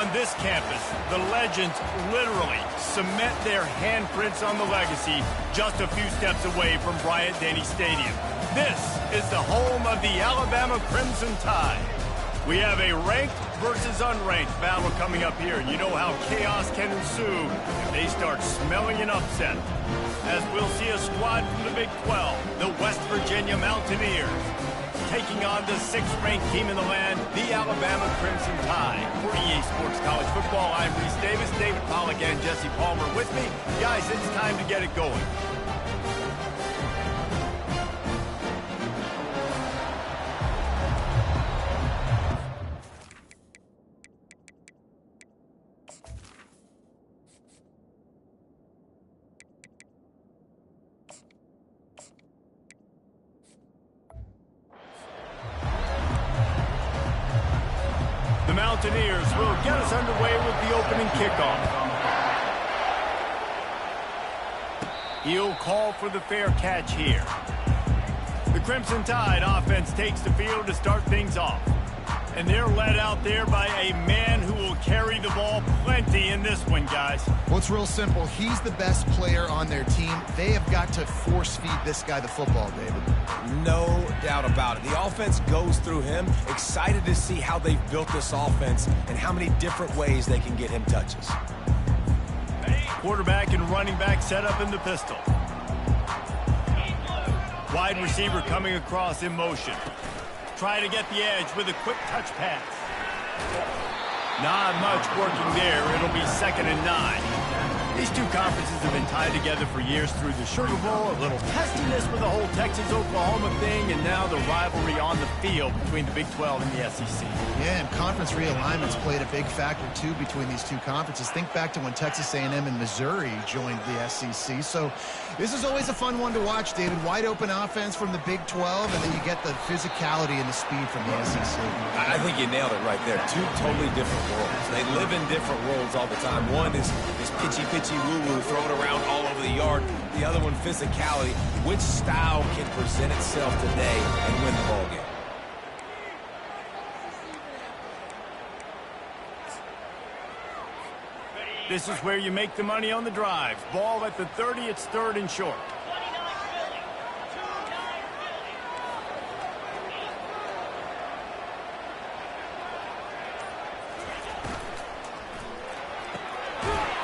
On this campus, the legends literally cement their handprints on the legacy just a few steps away from Bryant-Denny Stadium. This is the home of the Alabama Crimson Tide. We have a ranked versus unranked battle coming up here, and you know how chaos can ensue if they start smelling an upset. As we'll see a squad from the Big 12, the West Virginia Mountaineers, taking on the 6th-ranked team in the land, the Alabama Crimson Tide. For EA Sports College Football, I'm Reese Davis, David Pollack, and Jesse Palmer with me. Guys, it's time to get it going. The Mountaineers will get us underway with the opening kickoff. He'll call for the fair catch here. The Crimson Tide offense takes the field to start things off. And they're led out there by a man who will carry the ball plenty in this one, guys. Well, it's real simple. He's the best player on their team. They have got to force-feed this guy the football, David. No doubt about it. The offense goes through him. Excited to see how they've built this offense and how many different ways they can get him touches. Quarterback and running back set up in the pistol. Wide receiver coming across in motion. Try to get the edge with a quick touch pass. Not much working there. It'll be 2nd and 9. These two conferences have been tied together for years through the Sugar Bowl, a little testiness with the whole Texas-Oklahoma thing, and now the rivalry on the field between the Big 12 and the SEC. Yeah, and conference realignments played a big factor, too, between these two conferences. Think back to when Texas A&M and Missouri joined the SEC. So this is always a fun one to watch, David. Wide open offense from the Big 12, and then you get the physicality and the speed from the SEC. I think you nailed it right there. Two totally different worlds. They live in different worlds all the time. One is pitchy woo-woo, thrown around all over the yard. The other one, physicality. Which style can present itself today and win the ball game? This is where you make the money on the drive. Ball at the 30, it's 3rd and short.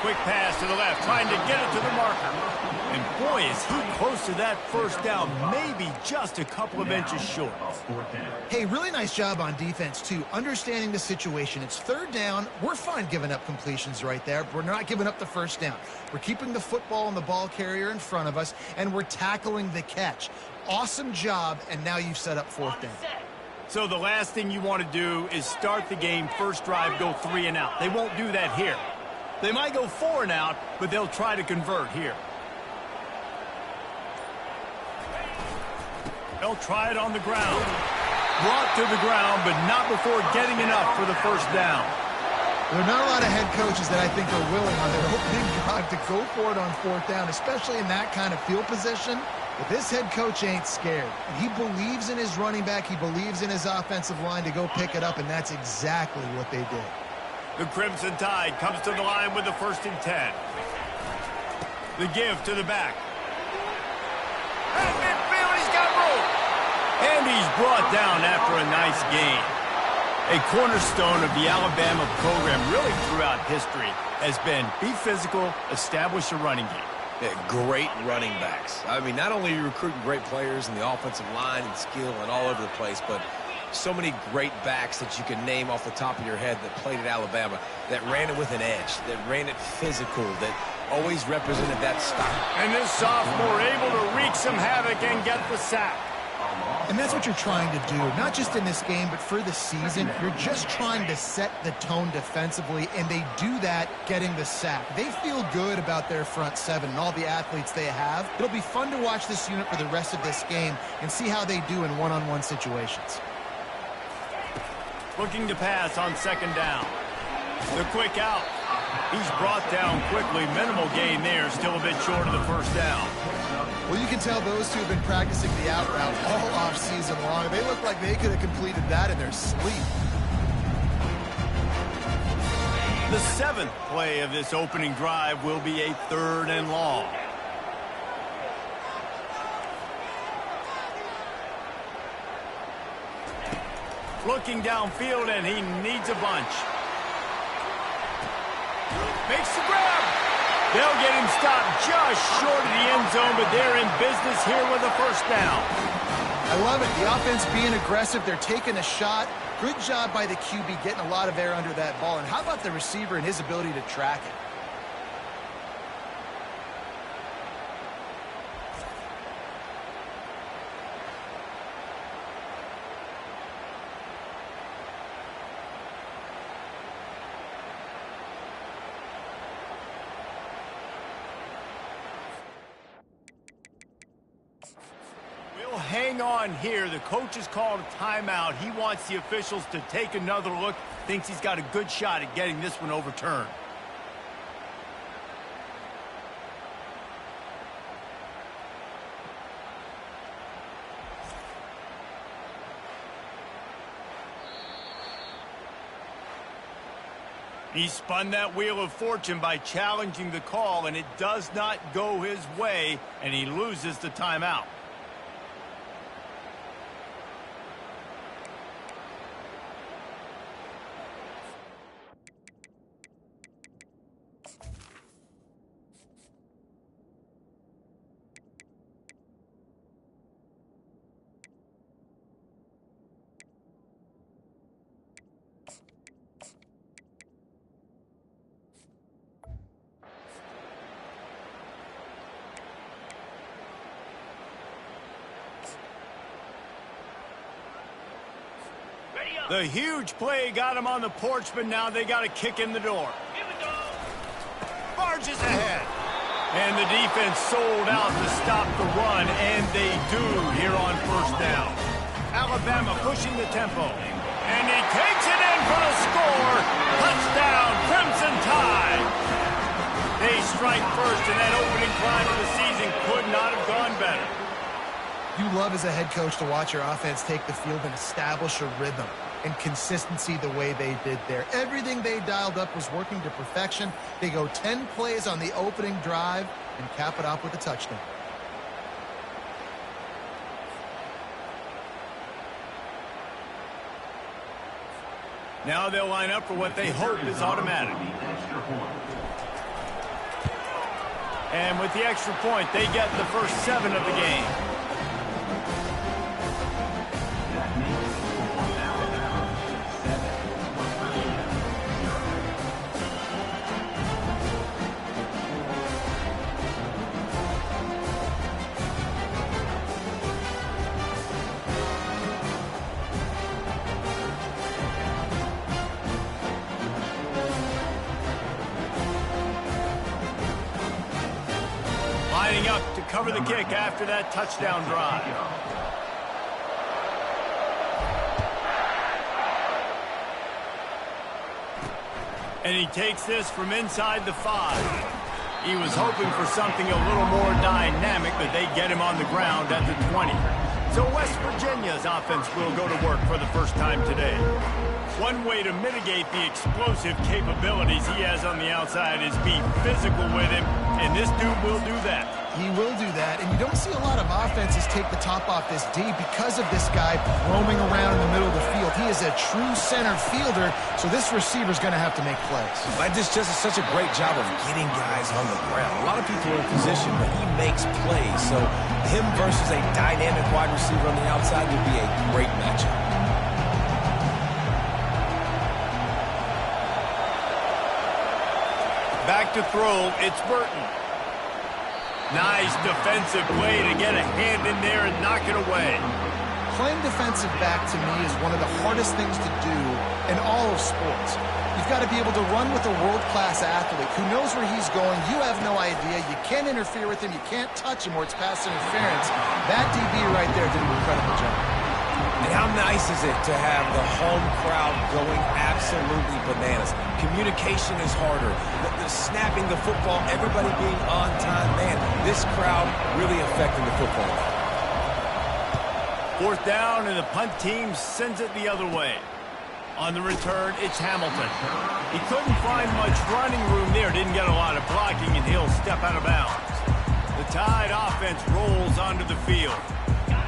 Quick pass to the left, trying to get it to the marker. And boy, is he close to that first down, maybe just a couple of inches short. Hey, really nice job on defense, too, understanding the situation. It's 3rd down. We're fine giving up completions right there. We're not giving up the first down. We're keeping the football and the ball carrier in front of us, and we're tackling the catch. Awesome job, and now you've set up 4th down. So the last thing you want to do is start the game, first drive, go 3 and out. They won't do that here. They might go 4 and out, but they'll try to convert here. They'll try it on the ground. Brought to the ground, but not before getting enough for the first down. There are not a lot of head coaches that I think are willing on their opening drive to go for it on 4th down, especially in that kind of field position. But this head coach ain't scared. He believes in his running back. He believes in his offensive line to go pick it up, and that's exactly what they did. The Crimson Tide comes to the line with the 1st and 10. The give to the back. And midfield, he's got room. And he's brought down after a nice gain. A cornerstone of the Alabama program really throughout history has been be physical, establish a running game. Yeah, great running backs. I mean, not only are you recruiting great players in the offensive line and skill and all over the place, but so many great backs that you can name off the top of your head that played at Alabama, that ran it with an edge, that ran it physical, that always represented that style. And this sophomore able to wreak some havoc and get the sack. And that's what you're trying to do, not just in this game, but for the season. You're just trying to set the tone defensively, and they do that getting the sack. They feel good about their front 7 and all the athletes they have. It'll be fun to watch this unit for the rest of this game and see how they do in one-on-one situations. Looking to pass on 2nd down. The quick out. He's brought down quickly. Minimal gain there. Still a bit short of the first down. Well, you can tell those two have been practicing the out route all off-season long. They look like they could have completed that in their sleep. The 7th play of this opening drive will be a 3rd and long. Looking downfield, and he needs a bunch. Makes the grab. They'll get him stopped just short of the end zone, but they're in business here with a first down. I love it. The offense being aggressive. They're taking a shot. Good job by the QB getting a lot of air under that ball. And how about the receiver and his ability to track it? Hang on here. The coach has called a timeout. He wants the officials to take another look. Thinks he's got a good shot at getting this one overturned. He spun that wheel of fortune by challenging the call, and it does not go his way, and he loses the timeout. The huge play got him on the porch, but now they got a kick in the door. Barges ahead. And the defense sold out to stop the run, and they do here on first down. Alabama pushing the tempo. And he takes it in for the score. Touchdown, Crimson Tide. They strike first, and that opening drive of the season could not have gone better. You love as a head coach to watch your offense take the field and establish a rhythm and consistency the way they did there. Everything they dialed up was working to perfection. They go 10 plays on the opening drive and cap it off with a touchdown. Now they'll line up for what they hope is automatic. And with the extra point, they get the first 7 of the game. Lining up to cover the kick after that touchdown drive. And he takes this from inside the 5. He was hoping for something a little more dynamic, but they get him on the ground at the 20. So West Virginia's offense will go to work for the first time today. One way to mitigate the explosive capabilities he has on the outside is be physical with him, and this dude will do that. He will do that, and you don't see a lot of offenses take the top off this D because of this guy roaming around in the middle of the field. He is a true center fielder, so this receiver's going to have to make plays. This just is such a great job of getting guys on the ground. A lot of people are in position, but he makes plays, so him versus a dynamic wide receiver on the outside would be a great matchup. Back to throw, it's Burton. Nice defensive play to get a hand in there and knock it away. Playing defensive back, to me, is one of the hardest things to do in all of sports. You've got to be able to run with a world-class athlete who knows where he's going. You have no idea. You can't interfere with him. You can't touch him or it's pass interference. That DB right there did an incredible job. And how nice is it to have the home crowd going absolutely bananas? Communication is harder. The snapping the football, everybody being on time. Man, this crowd really affecting the football. 4th down, and the punt team sends it the other way. On the return, it's Hamilton. He couldn't find much running room there. Didn't get a lot of blocking, and he'll step out of bounds. The Tide offense rolls onto the field.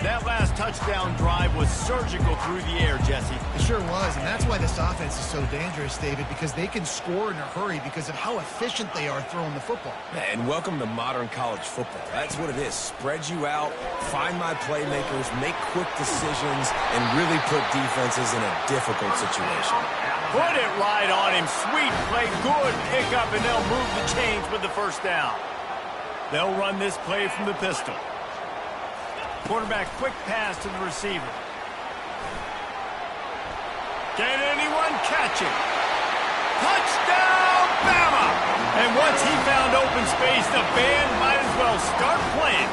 That last touchdown drive was surgical through the air, Jesse. It sure was, and that's why this offense is so dangerous, David, because they can score in a hurry because of how efficient they are throwing the football. And welcome to modern college football. That's what it is. Spread you out, find my playmakers, make quick decisions, and really put defenses in a difficult situation. Put it right on him. Sweet play, good pickup, and they'll move the chains with the first down. They'll run this play from the pistol. Quarterback quick pass to the receiver. Can anyone catch it? Touchdown, Bama! And once he found open space, the band might as well start playing.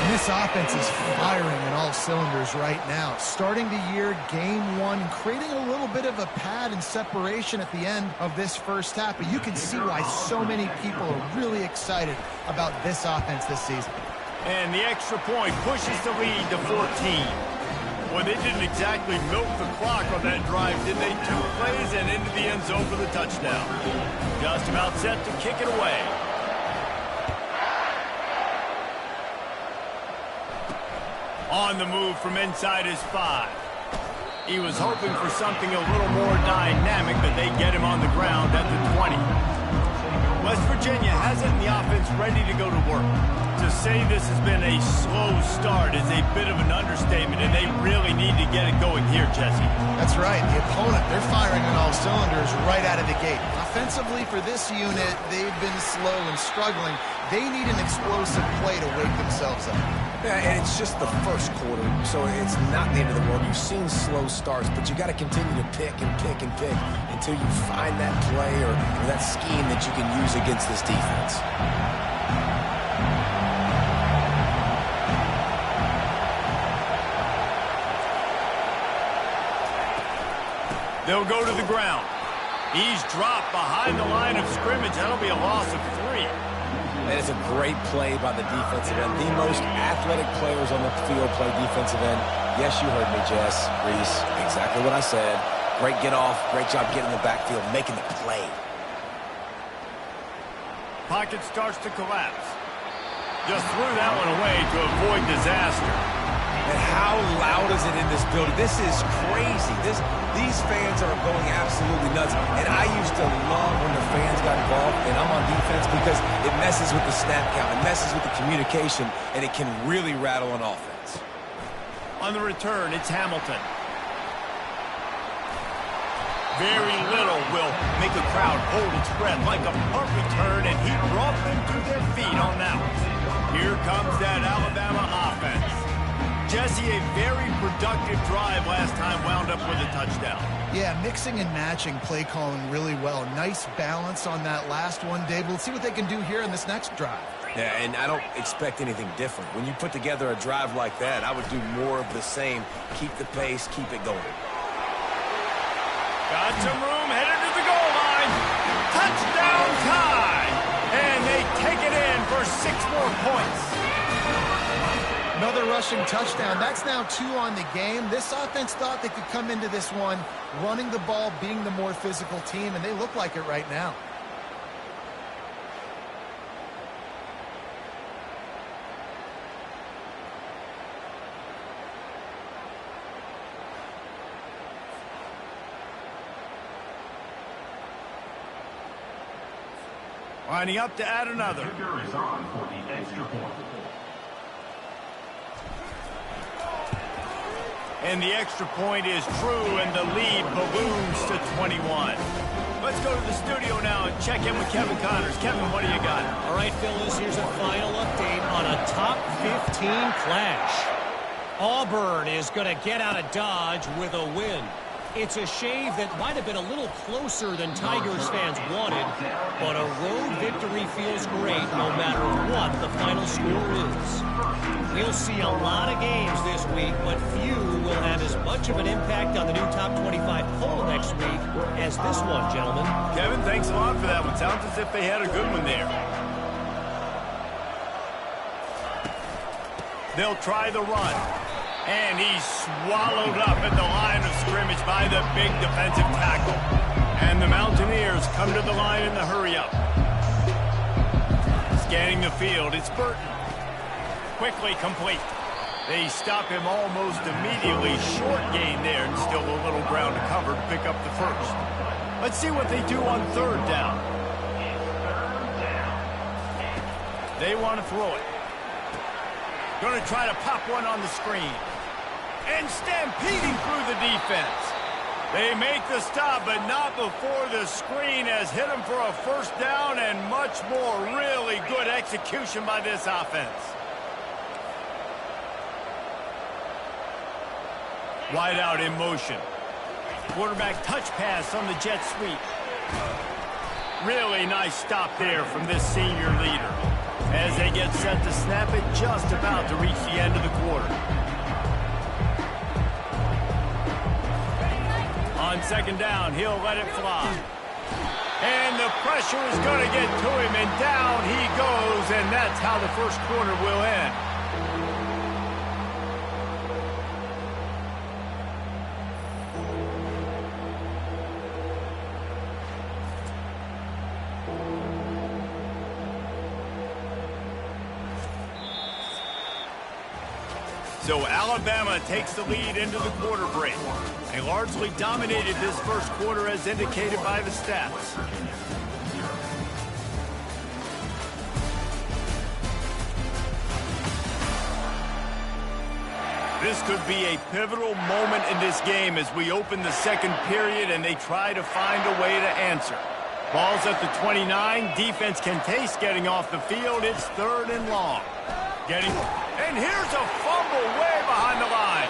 And this offense is firing in all cylinders right now. Starting the year, game one, and creating a little bit of a pad and separation at the end of this first half. But you can see why so many people are really excited about this offense this season. And the extra point pushes the lead to 14. Well, they didn't exactly milk the clock on that drive, did they? 2 plays and into the end zone for the touchdown. Just about set to kick it away. On the move from inside his 5. He was hoping for something a little more dynamic, but they get him on the ground at the 20. West Virginia has it in the offense ready to go to work. To say this has been a slow start is a bit of an understatement, and they really need to get it going here, Jesse. That's right. The opponent, they're firing on all cylinders right out of the gate. Offensively for this unit, they've been slow and struggling. They need an explosive play to wake themselves up. Yeah, and it's just the first quarter, so it's not the end of the world. You've seen slow starts, but you got to continue to pick and pick and pick until you find that play or that scheme that you can use against this defense. They'll go to the ground. He's dropped behind the line of scrimmage. That'll be a loss of 3. And it's a great play by the defensive end. The most athletic players on the field play defensive end. Yes, you heard me, Jess, Reese. Exactly what I said. Great get off. Great job getting in the backfield, making the play. Pocket starts to collapse. Just threw that one away to avoid disaster. And how loud is it in this building? This is crazy. These fans are going absolutely nuts. And I used to love when the fans got involved, and I'm on defense because it messes with the snap count. It messes with the communication, and it can really rattle an offense. On the return, it's Hamilton. Very little will make a crowd hold its breath like a punt return, and he brought them to their feet on that one. Here comes that Alabama offense. Jesse, a very productive drive last time, wound up with a touchdown. Yeah, mixing and matching play calling really well. Nice balance on that last one, Dave. We'll see what they can do here in this next drive. Yeah, and I don't expect anything different. When you put together a drive like that, I would do more of the same. Keep the pace, keep it going. Got some room, headed to the goal line. Touchdown tie! And they take it in for 6 more points. Another rushing touchdown. That's now 2 on the game. This offense thought they could come into this one running the ball, being the more physical team, and they look like it right now. Lining up to add another. And the extra point is true, and the lead balloons to 21. Let's go to the studio now and check in with Kevin Connors. Kevin, what do you got? All right, Phyllis, here's a final update on a top 15 clash. Auburn is going to get out of Dodge with a win. It's a shave that might have been a little closer than Tigers fans wanted, but a road victory feels great no matter what the final score is. We'll see a lot of games this week, but few will have as much of an impact on the new top 25 poll next week as this one, gentlemen. Kevin, thanks a lot for that one. Sounds as if they had a good one there. They'll try the run. And he's swallowed up at the line of scrimmage by the big defensive tackle. And the Mountaineers come to the line in the hurry-up. Scanning the field, it's Burton. Quickly complete. They stop him almost immediately. Short gain there, and still a little ground to cover to pick up the first. Let's see what they do on third down. They want to throw it. Going to try to pop one on the screen. And stampeding through the defense. They make the stop, but not before the screen has hit them for a first down and much more. Really good execution by this offense. Wide out in motion. Quarterback touch pass on the jet sweep. Really nice stop there from this senior leader. As they get set to snap it, just about to reach the end of the quarter. On second down, he'll let it fly. And the pressure is going to get to him, and down he goes, and that's how the first quarter will end. So Alabama takes the lead into the quarter break. They largely dominated this first quarter as indicated by the stats. This could be a pivotal moment in this game as we open the second period and they try to find a way to answer. Ball's at the 29. Defense can taste getting off the field. It's third and long. And here's a fumble way behind the line.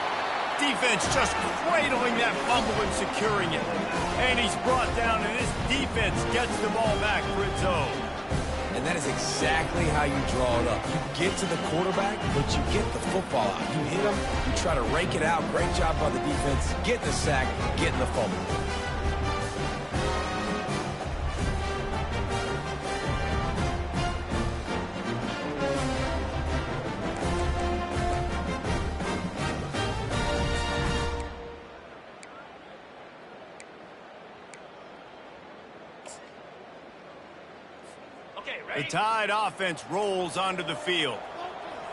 Defense just cradling that fumble and securing it. And he's brought down, and this defense gets the ball back for its own. And that is exactly how you draw it up. You get to the quarterback, but you get the football out. You hit him, you try to rake it out. Great job by the defense. Getting the sack, getting the fumble. The Tide offense rolls onto the field.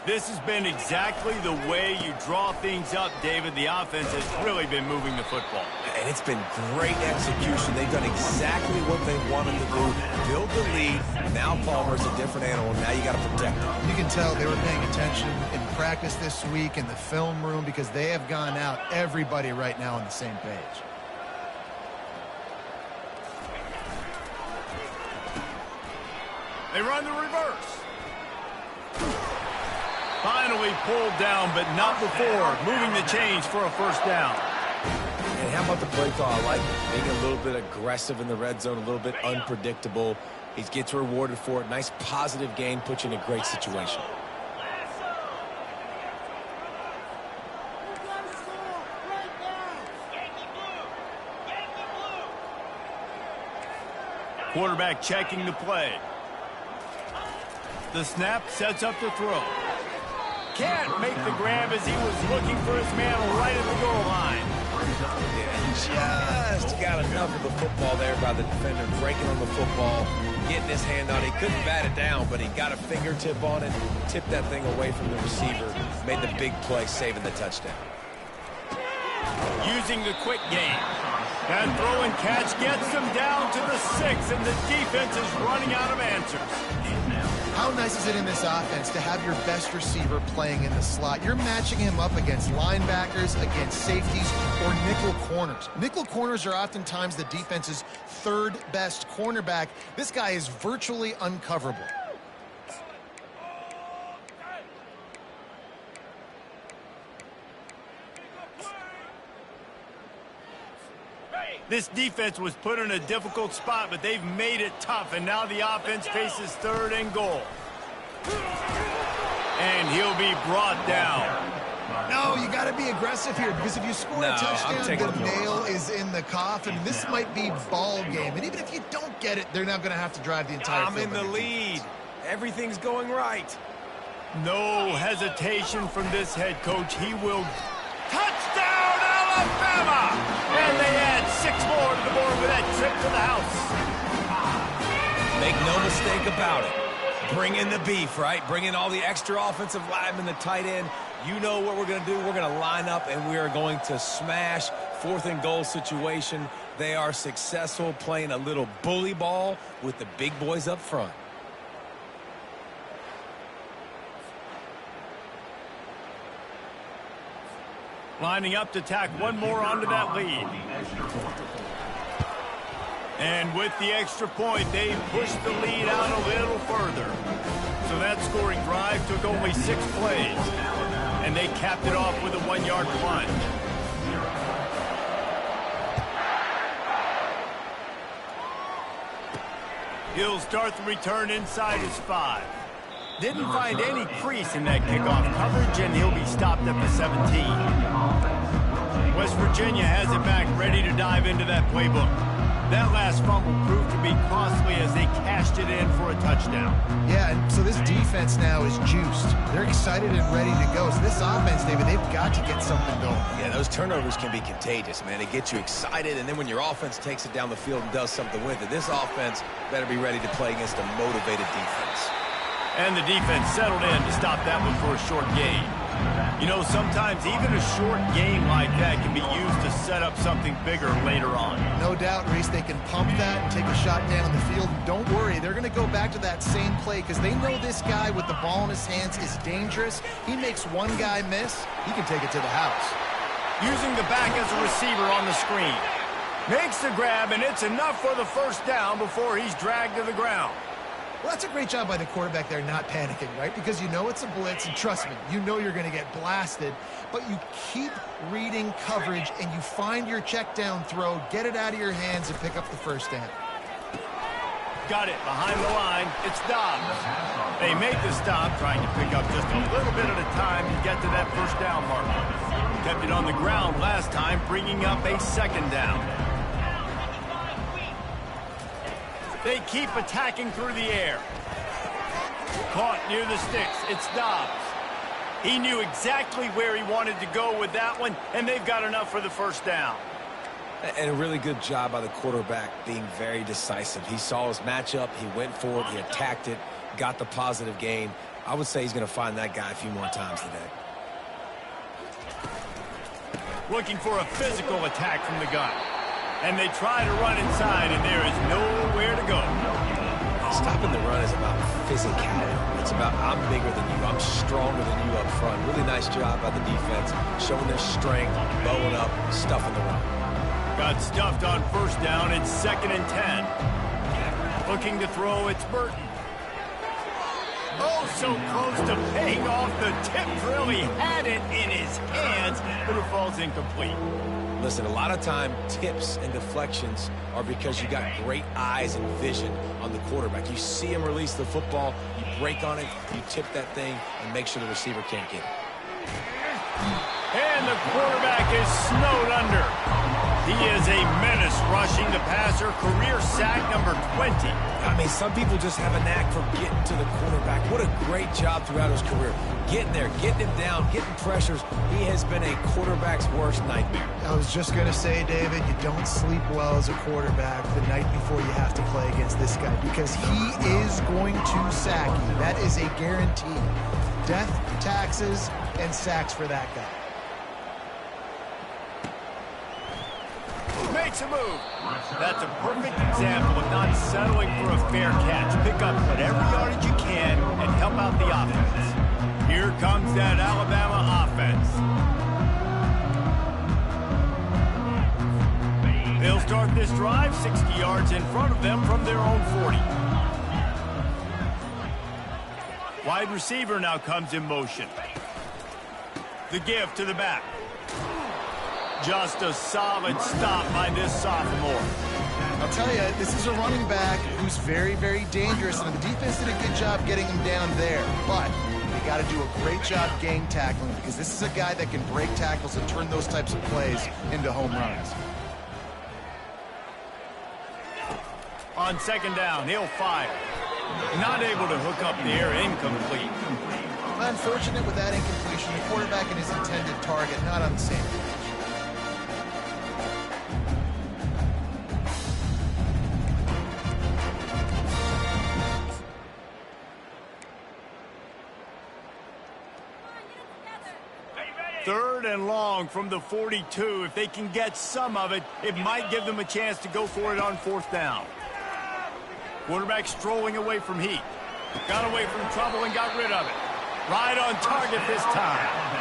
This has been exactly the way you draw things up, David. The offense has really been moving the football. And it's been great execution. They've done exactly what they wanted to do. Build the lead. Now Palmer's a different animal. Now you got to protect him. You can tell they were paying attention in practice this week in the film room because they have gone out, everybody right now on the same page. They run the reverse. Finally pulled down, but not before moving the chains for a first down. And how about the play call? I like it. Being a little bit aggressive in the red zone, a little bit unpredictable. He gets rewarded for it. Nice positive gain, puts you in a great situation. Quarterback checking the play. The snap sets up the throw. Can't make the grab as he was looking for his man right at the goal line. Yeah, just got enough of the football there by the defender, breaking on the football, getting his hand on it. He couldn't bat it down, but he got a fingertip on it, tipped that thing away from the receiver, made the big play, saving the touchdown. Using the quick game. That throw and catch gets them down to the 6, and the defense is running out of answers. How nice is it in this offense to have your best receiver playing in the slot? You're matching him up against linebackers, against safeties, or nickel corners. Nickel corners are oftentimes the defense's third best cornerback. This guy is virtually uncoverable. This defense was put in a difficult spot, but they've made it tough, and now the offense faces third and goal. And he'll be brought down. No, you got to be aggressive here, because if you score a touchdown, the nail is in the coffin. This might be ball game, and even if you don't get it, they're not going to have to drive the entire field. I'm in the lead. Everything's going right. No hesitation from this head coach. He will Alabama! And they add 6 more to the board with that trip to the house. Make no mistake about it. Bring in the beef, right? Bring in all the extra offensive linemen, the tight end. You know what we're going to do. We're going to line up, and we are going to smash 4th and goal situation. They are successful playing a little bully ball with the big boys up front. Lining up to tack one more onto that lead. And with the extra point, they pushed the lead out a little further. So that scoring drive took only 6 plays. And they capped it off with a 1-yard plunge. He'll start the return inside his 5. Didn't find any crease in that kickoff coverage, and he'll be stopped at the 17. West Virginia has it back, ready to dive into that playbook. That last fumble proved to be costly as they cashed it in for a touchdown. Yeah, and so this defense now is juiced. They're excited and ready to go. So this offense, David, they've got to get something going. Yeah, those turnovers can be contagious, man. It gets you excited, and then when your offense takes it down the field and does something with it, this offense better be ready to play against a motivated defense. And the defense settled in to stop that one for a short gain. You know, sometimes even a short game like that can be used to set up something bigger later on. No doubt, Reese, they can pump that and take a shot down the field. Don't worry, they're going to go back to that same play because they know this guy with the ball in his hands is dangerous. He makes one guy miss, he can take it to the house. Using the back as a receiver on the screen. Makes the grab, and it's enough for the first down before he's dragged to the ground. Well, that's a great job by the quarterback there not panicking, right? Because you know it's a blitz, and trust me, you know you're going to get blasted, but you keep reading coverage, and you find your check down throw, get it out of your hands, and pick up the first down. Got it behind the line. It's Dobbs. They make the stop, trying to pick up just a little bit at a time to get to that first down mark. Kept it on the ground last time, bringing up a 2nd down. They keep attacking through the air. Caught near the sticks. It's Dobbs. He knew exactly where he wanted to go with that one, and they've got enough for the first down. And a really good job by the quarterback being very decisive. He saw his matchup. He went for it. He attacked it. Got the positive gain. I would say he's going to find that guy a few more times today. Looking for a physical attack from the gun. And they try to run inside, and there is nowhere to go. Stopping the run is about physicality. It's about I'm bigger than you. I'm stronger than you up front. Really nice job by the defense, showing their strength, bowing up, stuffing the run. Got stuffed on first down. It's 2nd and 10. Looking to throw, it's Burton. Oh, so close to paying off the tip drill. He had it in his hands, but it falls incomplete. Listen, a lot of time, tips and deflections are because you got great eyes and vision on the quarterback. You see him release the football, you break on it, you tip that thing, and make sure the receiver can't get it. And the quarterback is snowed under. He is a menace rushing the passer. Career sack number 20. I mean, some people just have a knack for getting to the quarterback. What a great job throughout his career. Getting there, getting him down, getting pressures. He has been a quarterback's worst nightmare. I was just going to say, David, you don't sleep well as a quarterback the night before you have to play against this guy because he is going to sack you. That is a guarantee. Death, taxes, and sacks for that guy. Makes a move. That's a perfect example of not settling for a fair catch. Pick up whatever yardage you can and help out the offense. Here comes that Alabama offense. They'll start this drive 60 yards in front of them from their own 40. Wide receiver now comes in motion. The give to the back. Just a solid stop by this sophomore. I'll tell you, this is a running back who's very, very dangerous, and the defense did a good job getting him down there. But they got to do a great job gang tackling because this is a guy that can break tackles and turn those types of plays into home runs. On 2nd down, he'll fire. Not able to hook up there, incomplete. Unfortunate with that incompletion, the quarterback and his intended target not on the same page. 3rd and long from the 42. If they can get some of it, it might give them a chance to go for it on 4th down. Quarterback strolling away from heat. Got away from trouble and got rid of it. Right on target this time.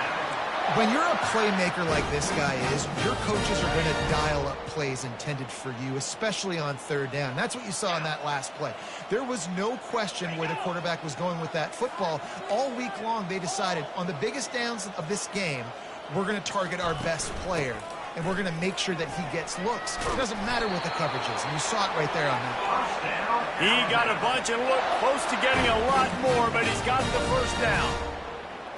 When you're a playmaker like this guy is, your coaches are going to dial up plays intended for you, especially on 3rd down. That's what you saw in that last play. There was no question where the quarterback was going with that football. All week long, they decided on the biggest downs of this game, we're going to target our best player, and we're going to make sure that he gets looks. It doesn't matter what the coverage is, and you saw it right there on that. He got a bunch and looked close to getting a lot more, but he's got the 1st down.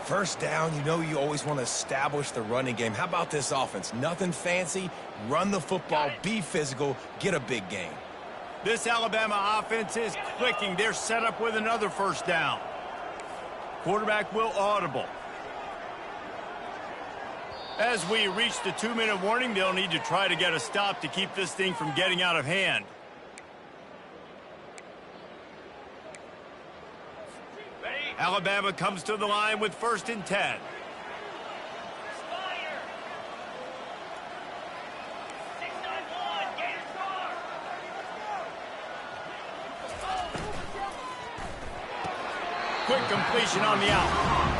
1st down, you know you always want to establish the running game. How about this offense? Nothing fancy. Run the football, be physical, get a big gain. This Alabama offense is clicking. They're set up with another 1st down. Quarterback will audible. As we reach the 2-minute warning, they'll need to try to get a stop to keep this thing from getting out of hand. Alabama comes to the line with 1st and 10. Quick completion on the out.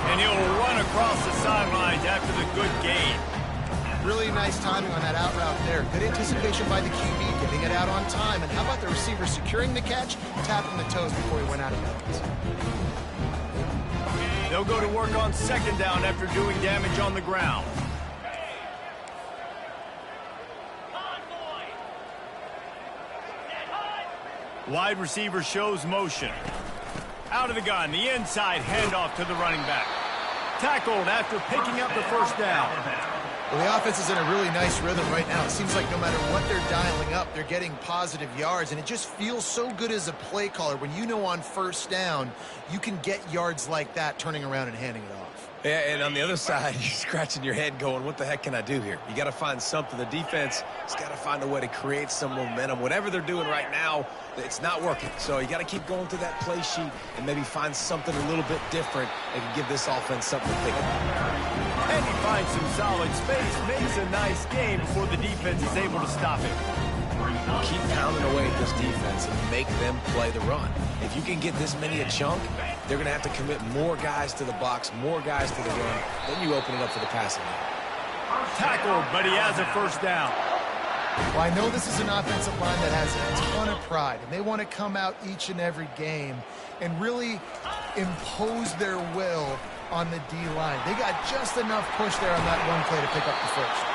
And he'll run across the sidelines after the good gain. Really nice timing on that out route there. Good anticipation by the QB, getting it out on time. And how about the receiver securing the catch, tapping the toes before he went out of bounds? They'll go to work on 2nd down after doing damage on the ground. Wide receiver shows motion. Out of the gun, the inside handoff to the running back. Tackled after picking up the 1st down. Well, the offense is in a really nice rhythm right now. It seems like no matter what they're dialing up, they're getting positive yards, and it just feels so good as a play caller when you know on 1st down you can get yards like that turning around and handing it off. Yeah, and on the other side, you're scratching your head going, what the heck can I do here? You got to find something. The defense has got to find a way to create some momentum. Whatever they're doing right now, it's not working. So you got to keep going through that play sheet and maybe find something a little bit different that can give this offense something to think about. And he finds some solid space, makes a nice game before the defense is able to stop him. Keep pounding away at this defense and make them play the run. If you can get this many a chunk, they're going to have to commit more guys to the box, more guys to the run. Then you open it up for the passing game. Tackled, but he has a 1st down. Well, I know this is an offensive line that has a ton of pride, and they want to come out each and every game and really impose their will on the D-line. They got just enough push there on that one play to pick up the 1st.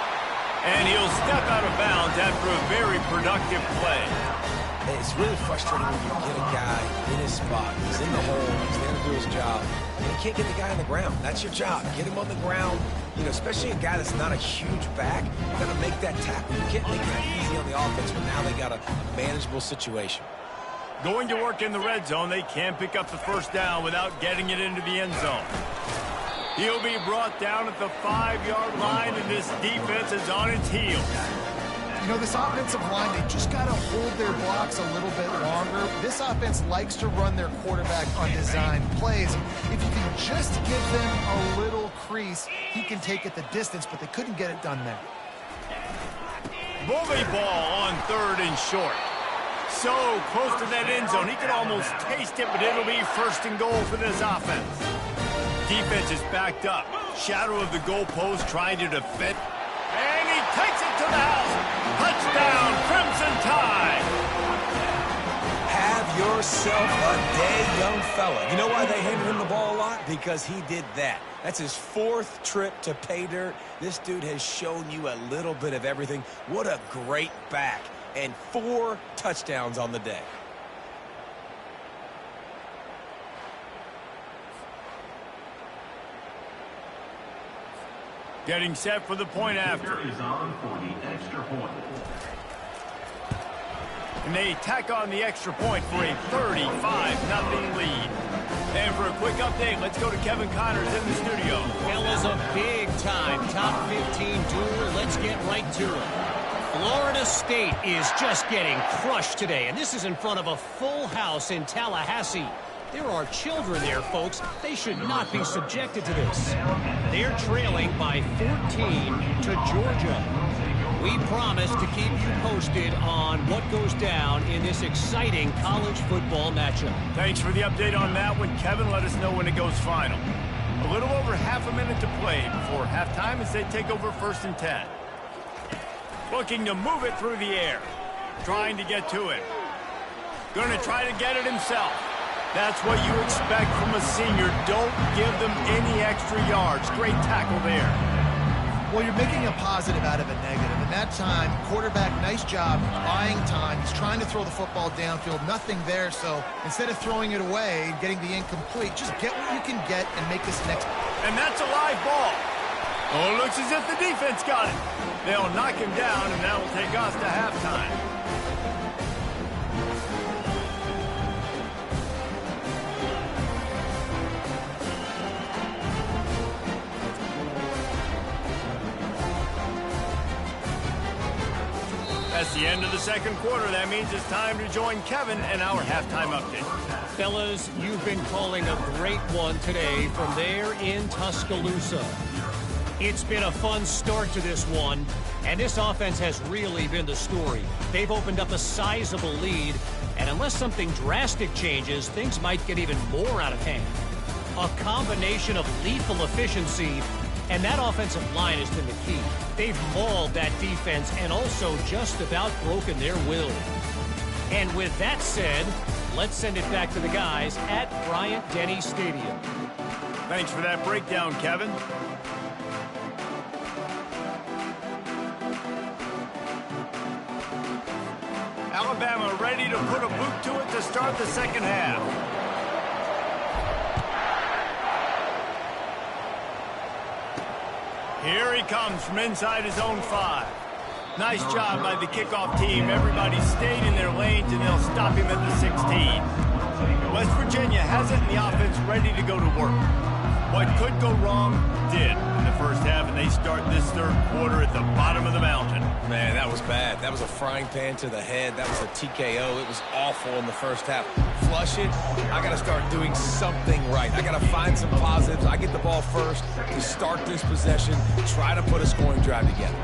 And he'll step out of bounds after a very productive play. It's really frustrating when you get a guy in his spot. He's in the hole. He's there to do his job. And you can't get the guy on the ground. That's your job. Get him on the ground. You know, especially a guy that's not a huge back. You got to make that tackle. You can't make that easy on the offense when now they got a manageable situation. Going to work in the red zone, they can't pick up the 1st down without getting it into the end zone. He'll be brought down at the 5-yard line, and this defense is on its heels. You know, this offensive line, they just got to hold their blocks a little bit longer. This offense likes to run their quarterback on design plays. If you can just give them a little crease, he can take it the distance, but they couldn't get it done there. Bully ball on 3rd and short. So close to that end zone, he could almost taste it, but it'll be 1st and goal for this offense. Defense is backed up. Shadow of the goalpost trying to defend. And he takes it to the house. Touchdown, Crimson Tide. Have yourself a day, young fella. You know why they handed him the ball a lot? Because he did that. That's his 4th trip to pay dirt. This dude has shown you a little bit of everything. What a great back. And 4 touchdowns on the day. Getting set for the point after. Is on for the extra point. And they tack on the extra point for a 35-0 lead. And for a quick update, let's go to Kevin Connors in the studio. Fellas, a big-time top 15 duel. Let's get right to it. Florida State is just getting crushed today, and this is in front of a full house in Tallahassee. There are children there, folks. They should not be subjected to this. They're trailing by 14 to Georgia. We promise to keep you posted on what goes down in this exciting college football matchup. Thanks for the update on that one, Kevin. Let us know when it goes final. A little over half a minute to play before halftime as they take over 1st and 10. Looking to move it through the air. Trying to get to it. Going to try to get it himself. That's what you expect from a senior. Don't give them any extra yards. Great tackle there. Well, you're making a positive out of a negative. In that time, quarterback, nice job buying time. He's trying to throw the football downfield. Nothing there, so instead of throwing it away and getting the incomplete, just get what you can get and make this next. And that's a live ball. Oh, it looks as if the defense got it. They'll knock him down, and that will take us to halftime. That's the end of the 2nd quarter. That means it's time to join Kevin and our halftime update. Fellas, you've been calling a great one today from there in Tuscaloosa. It's been a fun start to this one, and this offense has really been the story. They've opened up a sizable lead, and unless something drastic changes, things might get even more out of hand. A combination of lethal efficiency, and that offensive line has been the key. They've mauled that defense and also just about broken their will. And with that said, let's send it back to the guys at Bryant-Denny Stadium. Thanks for that breakdown, Kevin. Alabama ready to put a boot to it to start the 2nd half. Here he comes from inside his own 5. Nice job by the kickoff team. Everybody stayed in their lanes, and they'll stop him at the 16. West Virginia has it, and the offense ready to go to work. What could go wrong did in the 1st half, and they start this 3rd quarter at the bottom of the mountain. Man, that was bad. That was a frying pan to the head. That was a TKO. It was awful in the 1st half. Flush it. I got to start doing something right. I got to find some positives. I get the ball first to start this possession, try to put a scoring drive together.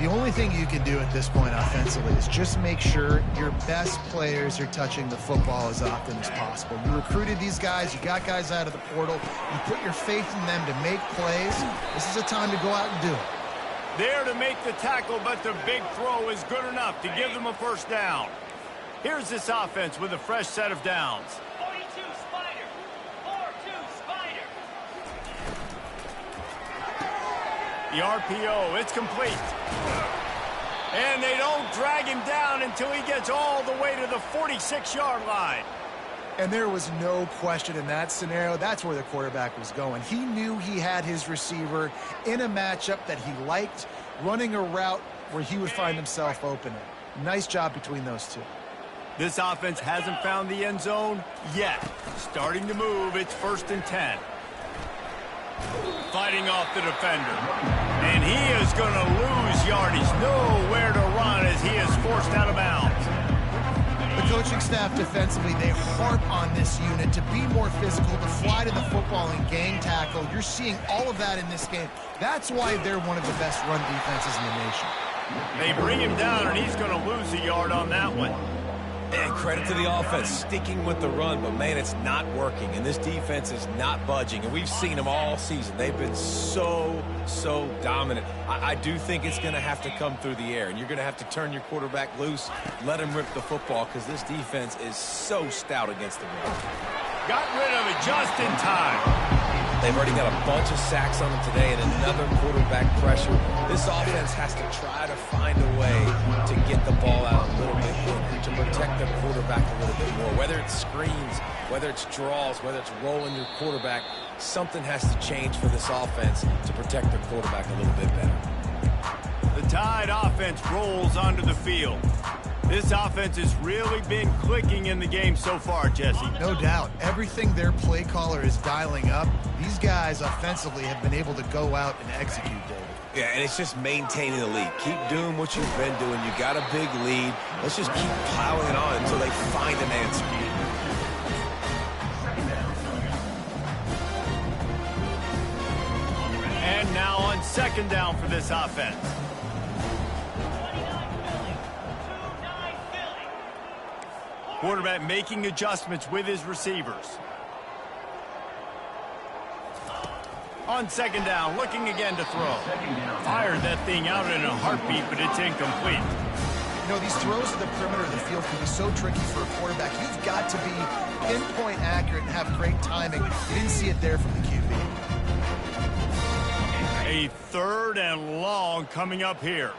The only thing you can do at this point offensively is just make sure your best players are touching the football as often as possible. You recruited these guys. You got guys out of the portal. You put your faith in them to make plays. This is a time to go out and do it. There to make the tackle, but the big throw is good enough to give them a 1st down. Here's this offense with a fresh set of downs. 42 Spider. 4-2 Spider. The RPO, it's complete. And they don't drag him down until he gets all the way to the 46-yard line. And there was no question in that scenario. That's where the quarterback was going. He knew he had his receiver in a matchup that he liked, running a route where he would find himself open. Nice job between those two. This offense hasn't found the end zone yet. Starting to move, it's 1st and 10. Fighting off the defender. And he is going to lose yardage. Nowhere to run as he is forced out of bounds. The coaching staff defensively, they harp on this unit to be more physical, to fly to the football and gang tackle. You're seeing all of that in this game. That's why they're one of the best run defenses in the nation. They bring him down, and he's going to lose a yard on that one. And credit to the offense, sticking with the run, but man, it's not working, and this defense is not budging, and we've seen them all season. They've been so dominant. I do think it's going to have to come through the air, and you're going to have to turn your quarterback loose, let him rip the football, because this defense is so stout against the run. Got rid of it just in time. They've already got a bunch of sacks on them today and another quarterback pressure. This offense has to try to find a way to get the ball out a little bit quicker, to protect their quarterback a little bit more. Whether it's screens, whether it's draws, whether it's rolling your quarterback, something has to change for this offense to protect their quarterback a little bit better. The Tide offense rolls onto the field. This offense has really been clicking in the game so far, Jesse. No doubt. Everything their play caller is dialing up, these guys offensively have been able to go out and execute, David. Yeah, and it's just maintaining the lead. Keep doing what you've been doing. You got a big lead. Let's just keep piling it on until they find an answer. second down for this offense. 29 Philly. 2-9 Philly. Quarterback making adjustments with his receivers. On second down, looking again to throw. Fired that thing out in a heartbeat, but it's incomplete. You know, these throws to the perimeter of the field can be so tricky for a quarterback. You've got to be pinpoint accurate and have great timing. You didn't see it there from the QB. A third and long coming up here.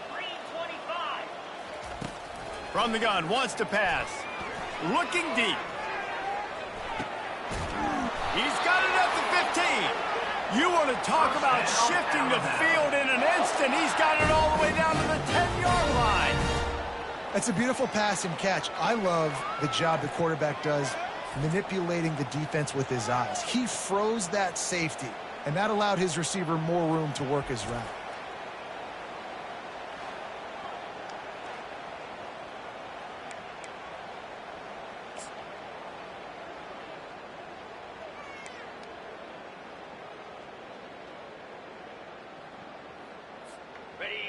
325. From the gun, wants to pass. Looking deep. He's got it at the 15. You want to talk about shifting the field in an instant. He's got it all the way down to the 10-yard line. That's a beautiful pass and catch. I love the job the quarterback does manipulating the defense with his eyes. He froze that safety, and that allowed his receiver more room to work his route.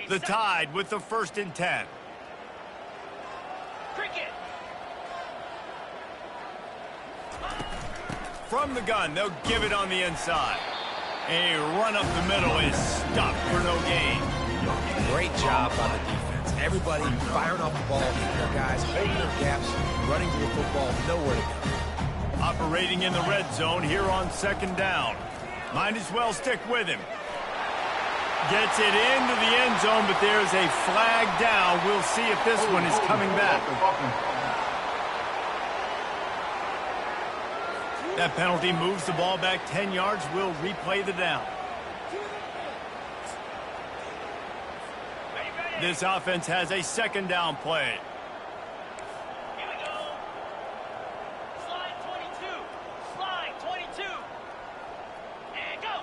The Tide with the 1st and 10. Cricket. From the gun, they'll give it on the inside. A run up the middle is stopped for no gain. Great job by the defense. Everybody firing off the ball, hitting their guys, holding their gaps, running to the football, nowhere to go. Operating in the red zone here on second down. Might as well stick with him. Gets it into the end zone, but there's a flag down. We'll see if this one is coming back. That penalty moves the ball back 10 yards. We'll replay the down. This offense has a second down play. Here we go. Slide 22. Slide 22. And go.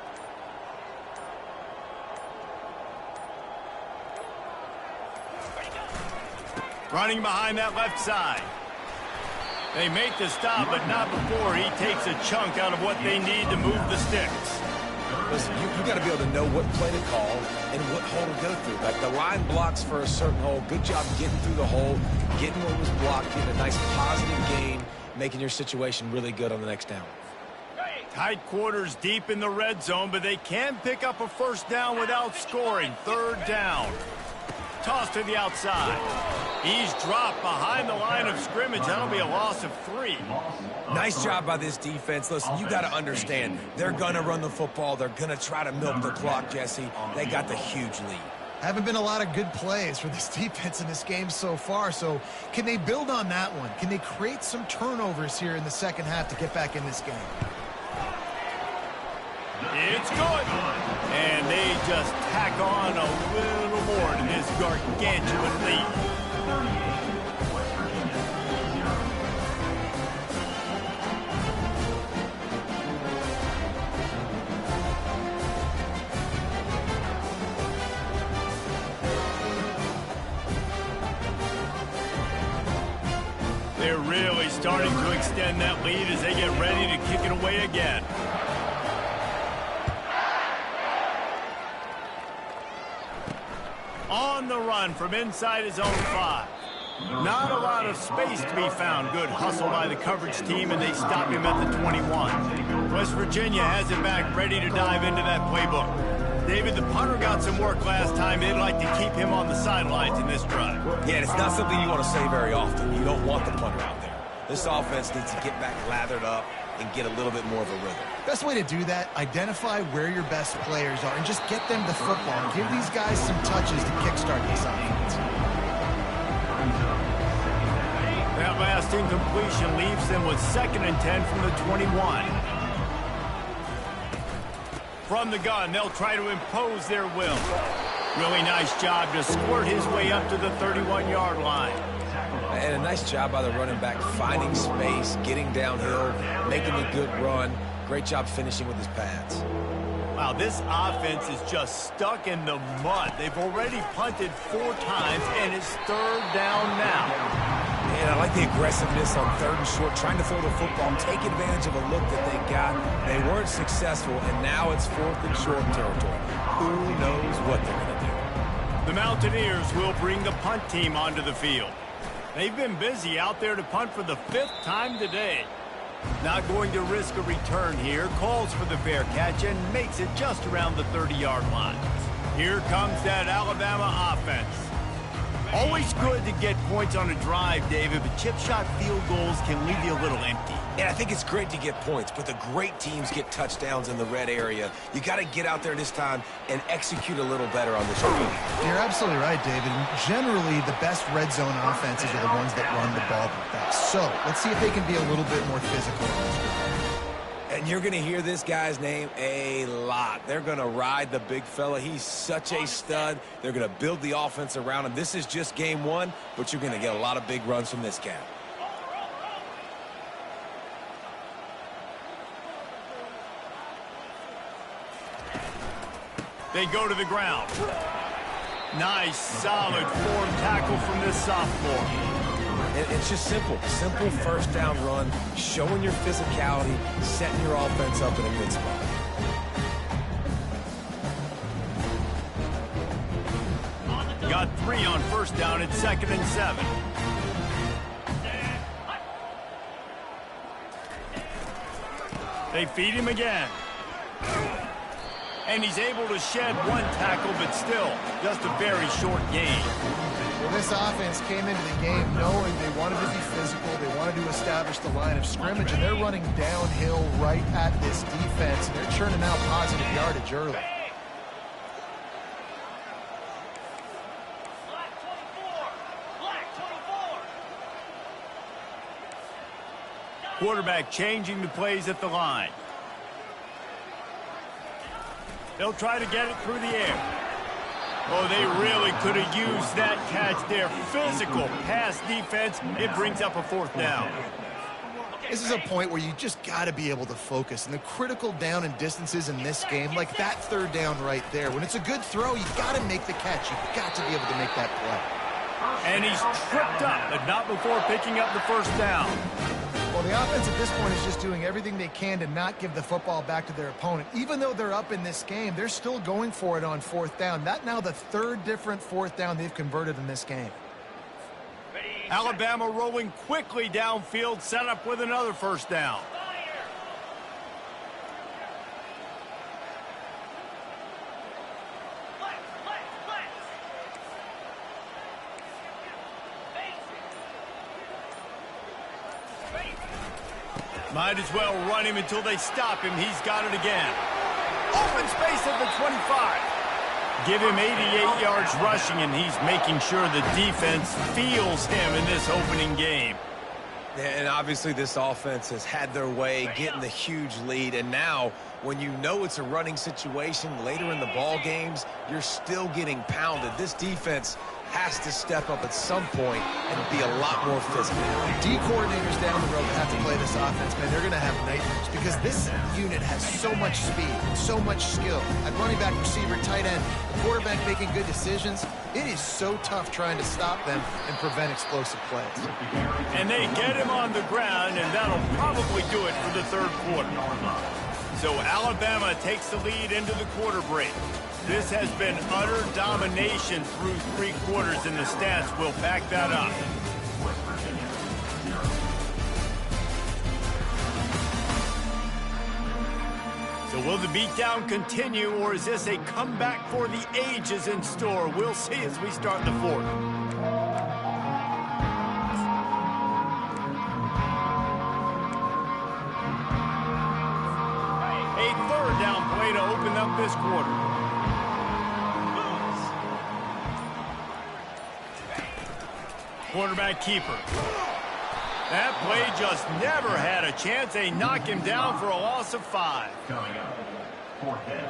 Ready, go. Running behind that left side. They make the stop, but not before he takes a chunk out of what they need to move the sticks. Listen, you got to be able to know what play to call and what hole to go through. Like the line blocks for a certain hole. Good job getting through the hole, getting what was blocked, getting a nice positive gain, making your situation really good on the next down. Tight quarters deep in the red zone, but they can pick up a first down without scoring. Third down. Toss to the outside. He's dropped behind the line of scrimmage. That'll be a loss of 3. Nice job by this defense. Listen, you got to understand, they're going to run the football. They're going to try to milk the clock, Jesse. They got the huge lead. Haven't been a lot of good plays for this defense in this game so far, so can they build on that one? Can they create some turnovers here in the second half to get back in this game? It's good. And they just tack on a little more to this gargantuan lead. They're really starting to extend that lead as they get ready to kick it away again. On the run from inside his own 5. Not a lot of space to be found. Good hustle by the coverage team, and they stop him at the 21. West Virginia has it back, ready to dive into that playbook. David, the punter got some work last time. They'd like to keep him on the sidelines in this drive. Yeah, it's not something you want to say very often. You don't want the punter out there. This offense needs to get back lathered up and get a little bit more of a rhythm. Best way to do that, identify where your best players are and just get them the football. Give these guys some touches to kickstart this offense. That last incompletion leaves them with 2nd and 10 from the 21. From the gun, they'll try to impose their will. Really nice job to squirt his way up to the 31-yard line. And a nice job by the running back, finding space, getting downhill, making a good run. Great job finishing with his pads. Wow, this offense is just stuck in the mud. They've already punted 4 times, and it's 3rd down now. And I like the aggressiveness on 3rd and short, trying to throw the football, take advantage of a look that they got. They weren't successful, and now it's 4th and short territory. Who knows what they're going to do? The Mountaineers will bring the punt team onto the field. They've been busy out there to punt for the 5th time today. Not going to risk a return here. Calls for the fair catch and makes it just around the 30-yard line. Here comes that Alabama offense. Always good to get points on a drive, David, but chip shot field goals can leave you a little empty. And I think it's great to get points, but the great teams get touchdowns in the red area. You got to get out there this time and execute a little better on this drive. You're absolutely right, David. Generally, the best red zone offenses are the ones that run the ball the best. So let's see if they can be a little bit more physical on this drive. And you're going to hear this guy's name a lot. They're going to ride the big fella. He's such a stud. They're going to build the offense around him. This is just game 1, but you're going to get a lot of big runs from this cat. They go to the ground. Nice, solid form tackle from this sophomore. It's just simple 1st down run, showing your physicality, setting your offense up in a good spot. Got 3 on 1st down at 2nd and 7. They feed him again. And he's able to shed 1 tackle, but still just a very short gain. Well, this offense came into the game knowing they wanted to be physical, they wanted to establish the line of scrimmage, and they're running downhill right at this defense, and they're churning out positive yardage early. Black 24. Black 24. Quarterback changing the plays at the line. They'll try to get it through the air. Oh, they really could have used that catch there. Physical pass defense. It brings up a 4th down. This is a point where you just got to be able to focus. And the critical down and distances in this game, like that 3rd down right there, when it's a good throw, you got to make the catch. You've got to be able to make that play. And he's tripped up, but not before picking up the 1st down. Well, the offense at this point is just doing everything they can to not give the football back to their opponent. Even though they're up in this game, they're still going for it on 4th down. That now the 3rd different 4th down they've converted in this game. Alabama rolling quickly downfield, set up with another 1st down. Might as well run him until they stop him. He's got it again. Open space at the 25. Give him 88 yards rushing, and he's making sure the defense feels him in this opening game. And obviously this offense has had their way, getting the huge lead. And now, when you know it's a running situation later in the ball games, you're still getting pounded. This defense has to step up at some point and be a lot more physical. D coordinators down the road that have to play this offense, man, they're going to have nightmares because this unit has so much speed, so much skill. At running back, receiver, tight end, the quarterback making good decisions. It is so tough trying to stop them and prevent explosive plays. And they get him on the ground, and that'll probably do it for the 3rd quarter. So Alabama takes the lead into the quarter break. This has been utter domination through 3 quarters, and the stats will back that up. So will the beatdown continue, or is this a comeback for the ages in store? We'll see as we start the 4th. A 3rd down play to open up this quarter. Quarterback keeper. That play just never had a chance. They knock him down for a loss of 5. Coming up, 4th down.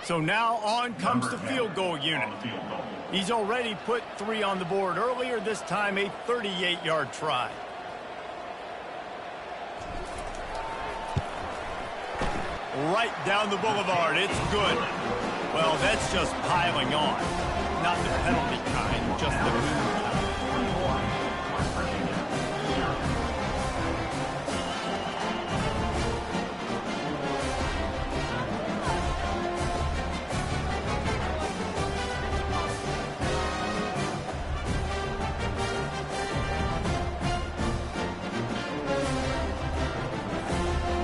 So now on comes the field goal unit. He's already put 3 on the board earlier, this time a 38-yard try. Right down the boulevard. It's good. Well, that's just piling on. Not the penalty kind, just the move kind.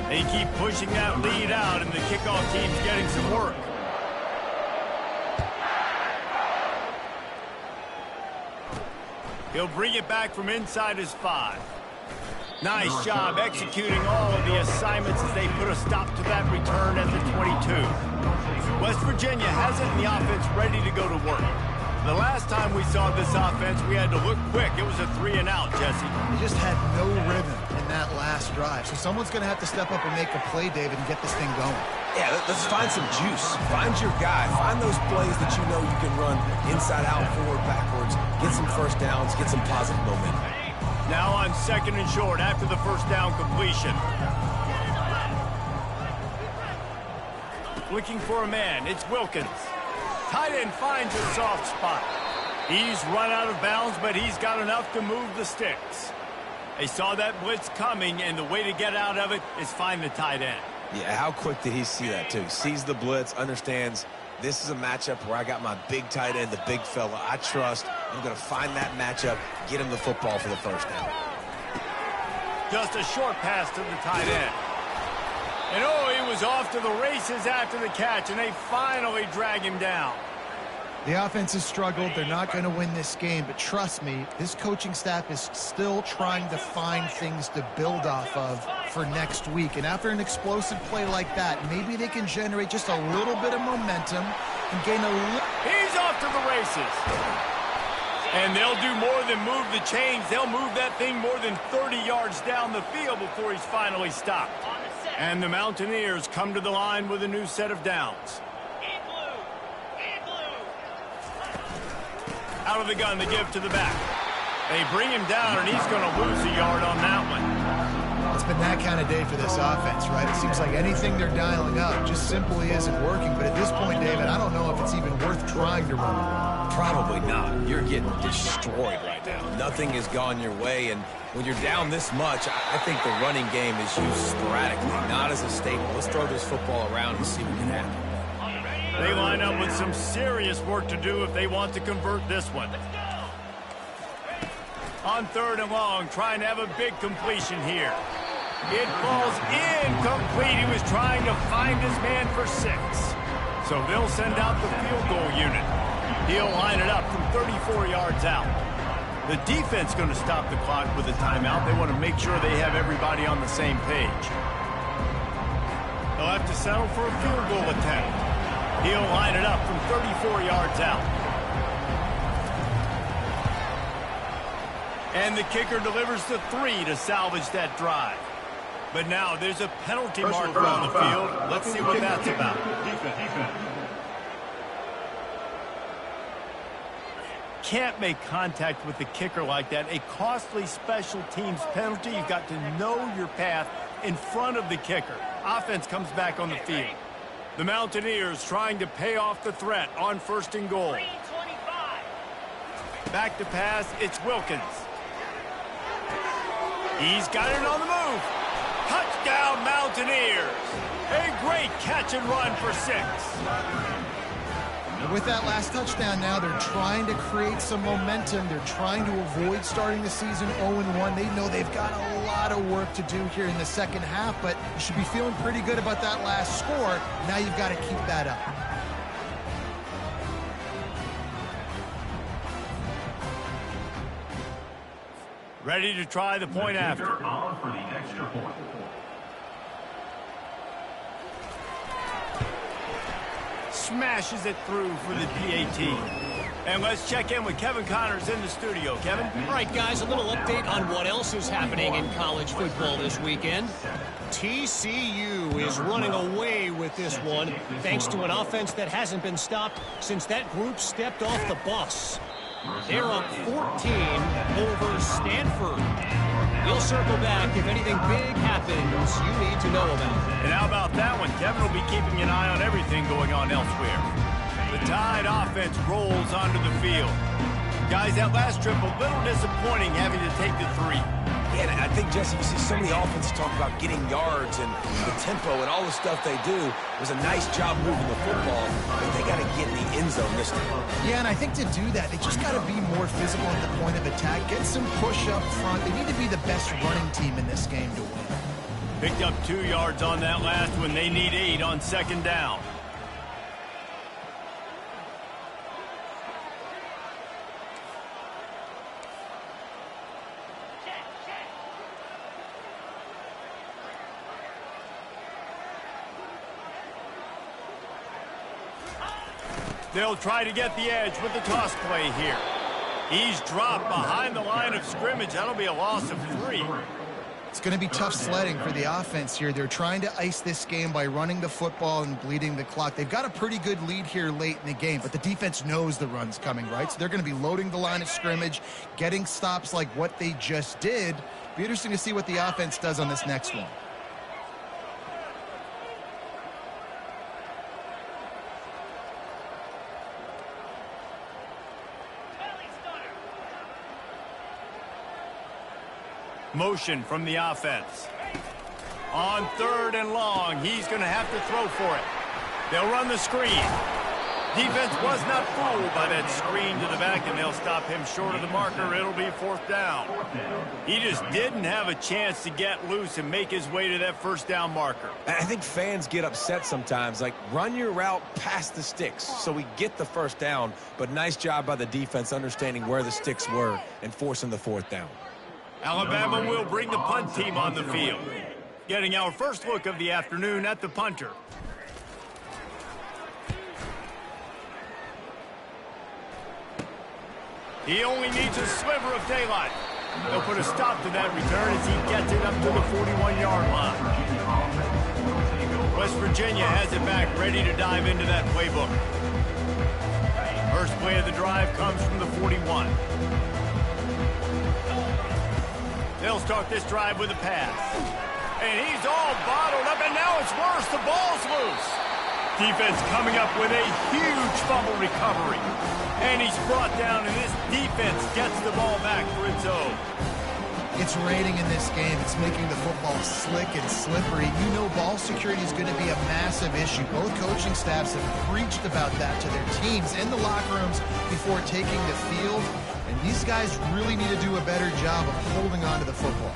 They keep pushing that lead out, and the kickoff team's getting some work. He'll bring it back from inside his 5. Nice job executing all of the assignments as they put a stop to that return at the 22. West Virginia has it in the offense ready to go to work. The last time we saw this offense, we had to look quick. It was a 3-and-out, Jesse. They just had no rhythm in that last drive. So someone's going to have to step up and make a play, David, and get this thing going. Yeah, let's find some juice. Find your guy. Find those plays that you know you can run inside out, forward, backwards. Get some first downs. Get some positive momentum. Now on 2nd and short after the first down completion. Looking for a man. It's Wilkins. Tight end finds a soft spot. He's run out of bounds, but he's got enough to move the sticks. They saw that blitz coming, and the way to get out of it is find the tight end. Yeah, how quick did he see that, too? Sees the blitz, understands this is a matchup where I got my big tight end, the big fella I trust. I'm going to find that matchup, get him the football for the first down. Just a short pass to the tight end. And oh, he was off to the races after the catch, and they finally drag him down. The offense has struggled. They're not going to win this game, but trust me, this coaching staff is still trying to find things to build off of for next week. And after an explosive play like that, maybe they can generate just a little bit of momentum and gain a little... He's off to the races. And they'll do more than move the chains. They'll move that thing more than 30 yards down the field before he's finally stopped. And the Mountaineers come to the line with a new set of downs. Out of the gun, the give to the back. They bring him down, and he's going to lose a yard on that one. It's been that kind of day for this offense, right? It seems like anything they're dialing up just simply isn't working. But at this point, David, I don't know if it's even worth trying to run. Probably not. You're getting destroyed right now. Nothing has gone your way, and when you're down this much, I think the running game is used sporadically, not as a staple. Let's throw this football around and see what can happen. They line up with some serious work to do if they want to convert this one. On 3rd and long, trying to have a big completion here. It falls incomplete. He was trying to find his man for 6. So they'll send out the field goal unit. He'll line it up from 34 yards out. The defense going to stop the clock with a timeout. They want to make sure they have everybody on the same page. They'll have to settle for a field goal attempt. He'll line it up from 34 yards out. And the kicker delivers the 3 to salvage that drive. But now there's a penalty marker on the field. Let's see what that's about. Can't make contact with the kicker like that. A costly special teams penalty. You've got to know your path in front of the kicker. Offense comes back on the field. The Mountaineers trying to pay off the threat on 1st and goal. Back to pass, it's Wilkins. He's got it on the move. Touchdown, Mountaineers. A great catch and run for 6. And with that last touchdown now, they're trying to create some momentum. They're trying to avoid starting the season 0-1. They know they've got a lot of work to do here in the second half, but you should be feeling pretty good about that last score. Now you've got to keep that up. Ready to try the point after. For the extra point. Smashes it through for the PAT. And let's check in with Kevin Connors in the studio. Kevin? All right, guys, a little update on what else is happening in college football this weekend. TCU is running away with this one thanks to an offense that hasn't been stopped since that group stepped off the bus. They're up 14 over Stanford. We'll circle back if anything big happens you need to know about. And how about that one? Kevin will be keeping an eye on everything going on elsewhere. The Tide offense rolls onto the field. Guys, that last trip, a little disappointing having to take the 3. Yeah, and I think, Jesse, you see so many offenses talk about getting yards and the tempo and all the stuff they do. It was a nice job moving the football, but they got to get in the end zone this time. Yeah, and I think to do that, they just got to be more physical at the point of attack, get some push up front. They need to be the best running team in this game to win. Picked up 2 yards on that last one. They need 8 on 2nd down. They'll try to get the edge with the toss play here. He's dropped behind the line of scrimmage. That'll be a loss of 3. It's going to be tough sledding for the offense here. They're trying to ice this game by running the football and bleeding the clock. They've got a pretty good lead here late in the game, but the defense knows the run's coming, right? So they're going to be loading the line of scrimmage, getting stops like what they just did. Be interesting to see what the offense does on this next one. Motion from the offense. On 3rd and long, he's going to have to throw for it. They'll run the screen. Defense was not fooled by that screen to the back, and they'll stop him short of the marker. It'll be 4th down. He just didn't have a chance to get loose and make his way to that 1st down marker. I think fans get upset sometimes, like run your route past the sticks so we get the 1st down, but nice job by the defense understanding where the sticks were and forcing the 4th down. Alabama will bring the punt team on the field. Getting our first look of the afternoon at the punter. He only needs a sliver of daylight. They'll put a stop to that return as he gets it up to the 41-yard line. West Virginia has it back, ready to dive into that playbook. First play of the drive comes from the 41. They'll start this drive with a pass. And he's all bottled up, and now it's worse. The ball's loose. Defense coming up with a huge fumble recovery. And he's brought down, and this defense gets the ball back for its own. It's raining in this game. It's making the football slick and slippery. You know ball security is going to be a massive issue. Both coaching staffs have preached about that to their teams in the locker rooms before taking the field. And these guys really need to do a better job of holding on to the football.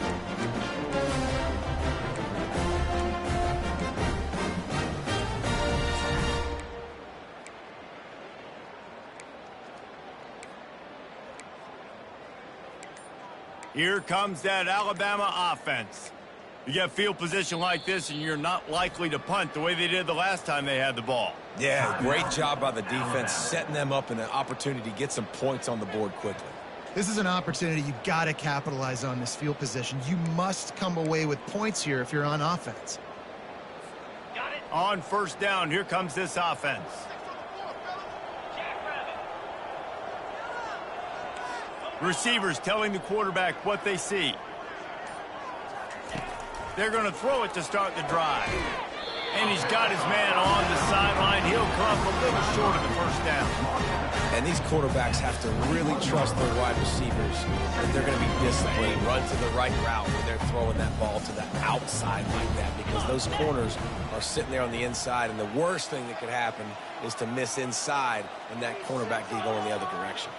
Here comes that Alabama offense. You get field position like this, and you're not likely to punt the way they did the last time they had the ball. Yeah, great job by the defense, setting them up in an opportunity to get some points on the board quickly. This is an opportunity you've got to capitalize on this field position. You must come away with points here if you're on offense. Got it. On 1st down, here comes this offense. Receivers telling the quarterback what they see. They're going to throw it to start the drive. And he's got his man on the sideline. He'll come a little short of the 1st down. And these quarterbacks have to really trust their wide receivers that they're going to be disciplined, run to the right route when they're throwing that ball to the outside like that, because those corners are sitting there on the inside, and the worst thing that could happen is to miss inside and that cornerback be going the other direction.